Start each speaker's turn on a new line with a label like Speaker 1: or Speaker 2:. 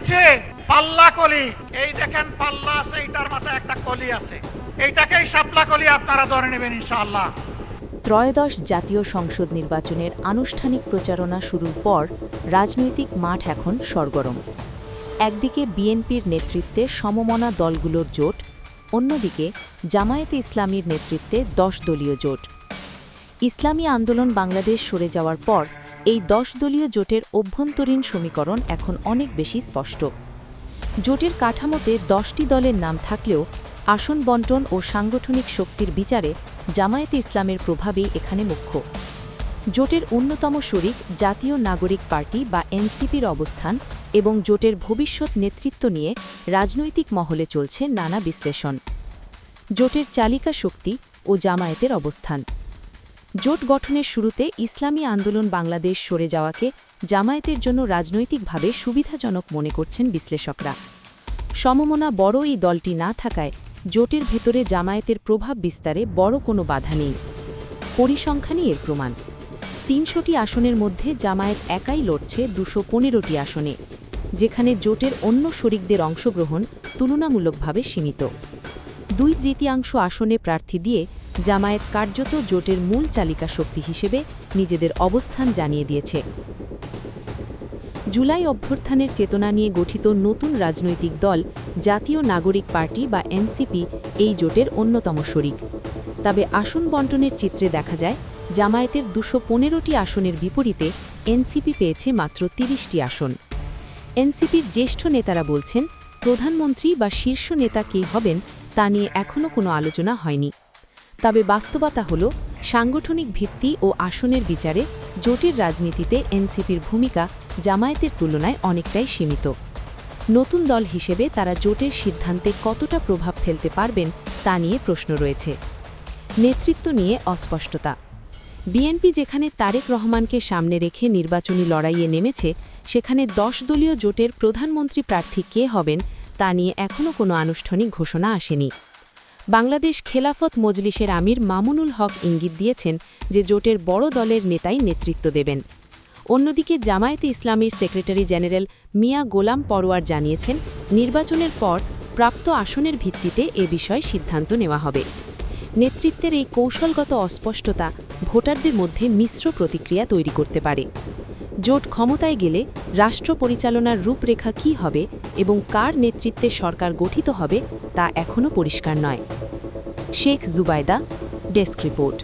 Speaker 1: দিচ্ছে পাল্লা কলি। এই দেখেন পাল্লা আছে, এইটার মাথায় একটা কলি আছে, এইটাকেই শাপলা কলি আপনারা ধরে নেবেন ইনশাআল্লাহ।
Speaker 2: ত্রয়োদশ জাতীয় সংসদ নির্বাচনের আনুষ্ঠানিক প্রচারণা শুরুর পর রাজনৈতিক মাঠ এখন সরগরম। একদিকে বিএনপির নেতৃত্বে সমমনা দলগুলোর জোট, অন্যদিকে জামায়াতে ইসলামীর নেতৃত্বে 10 দলীয় জোট। ইসলামী আন্দোলন বাংলাদেশ সরে যাওয়ার পর এই 10 দলীয় জোটের অভ্যন্তরীণ সমীকরণ এখন অনেক বেশি স্পষ্ট। জোটের কাঠামোতে 10টি দলের নাম থাকলেও আসন বণ্টন ও সাংগঠনিক শক্তির বিচারে জামায়াতে ইসলামের প্রভাবই এখানে মুখ্য। জোটের অন্যতম শরিক জাতীয় নাগরিক পার্টি বা এনসিপির অবস্থান এবং জোটের ভবিষ্যৎ নেতৃত্ব নিয়ে রাজনৈতিক মহলে চলছে নানা বিশ্লেষণ। জোটের চালিকা শক্তি ও জামায়াতের অবস্থান। জোট গঠনের শুরুতে ইসলামী আন্দোলন বাংলাদেশ সরে যাওয়াকে জামায়াতের জন্য রাজনৈতিকভাবে সুবিধাজনক মনে করছেন বিশ্লেষকরা। সমমনা বড় এই দলটি না থাকায় জোটের ভেতরে জামায়াতের প্রভাব বিস্তারে বড় কোনো বাধা নেই। পরিসংখ্যানই এর প্রমাণ। ৩০০টি আসনের মধ্যে জামায়াত একাই লড়ছে ২১৫টি আসনে, যেখানে জোটের অন্য শরিকদের অংশগ্রহণ তুলনামূলকভাবে সীমিত। ২/৩ আসনে প্রার্থী দিয়ে জামায়াত কার্যত জোটের মূল চালিকা শক্তি হিসেবে নিজেদের অবস্থান জানিয়ে দিয়েছে। জুলাই অভ্যুত্থানের চেতনা নিয়ে গঠিত নতুন রাজনৈতিক দল জাতীয় নাগরিক পার্টি বা এনসিপি এই জোটের অন্যতম শরিক। তবে আসন বণ্টনের চিত্রে দেখা যায় জামায়াতের ২১৫টি আসনের বিপরীতে এনসিপি পেয়েছে মাত্র ৩০টি আসন। এনসিপির জ্যেষ্ঠ নেতারা বলছেন, প্রধানমন্ত্রী বা শীর্ষ নেতা কে হবেন তা নিয়ে এখনও কোনো আলোচনা হয়নি। তবে বাস্তবতা হল, সাংগঠনিক ভিত্তি ও আসনের বিচারে জোটের রাজনীতিতে এনসিপির ভূমিকা জামায়াতের তুলনায় অনেকটাই সীমিত। নতুন দল হিসেবে তারা জোটের সিদ্ধান্তে কতটা প্রভাব ফেলতে পারবেন তা নিয়ে প্রশ্ন রয়েছে। নেতৃত্ব নিয়ে অস্পষ্টতা। বিএনপি যেখানে তারেক রহমানকে সামনে রেখে নির্বাচনী লড়াইয়ে নেমেছে, সেখানে 10 দলীয় জোটের প্রধানমন্ত্রী প্রার্থী কে হবেন তা নিয়ে এখনও কোনো আনুষ্ঠানিক ঘোষণা আসেনি। বাংলাদেশ খেলাফত মজলিসের আমির মামুনুল হক ইঙ্গিত দিয়েছেন যে জোটের বড় দলের নেতাই নেতৃত্ব দেবেন। অন্যদিকে জামায়াতে ইসলামীর সেক্রেটারি জেনারেল মিয়া গোলাম পরোয়ার জানিয়েছেন, নির্বাচনের পর প্রাপ্ত আসনের ভিত্তিতে এ বিষয়ে সিদ্ধান্ত নেওয়া হবে। নেতৃত্বের এই কৌশলগত অস্পষ্টতা ভোটারদের মধ্যে মিশ্র প্রতিক্রিয়া তৈরি করতে পারে। জোট ক্ষমতায় গেলে রাষ্ট্র পরিচালনার রূপরেখা কী হবে এবং কার নেতৃত্বে সরকার গঠিত হবে তা এখনও পরিষ্কার নয়। Sheikh Zubaida, desk report.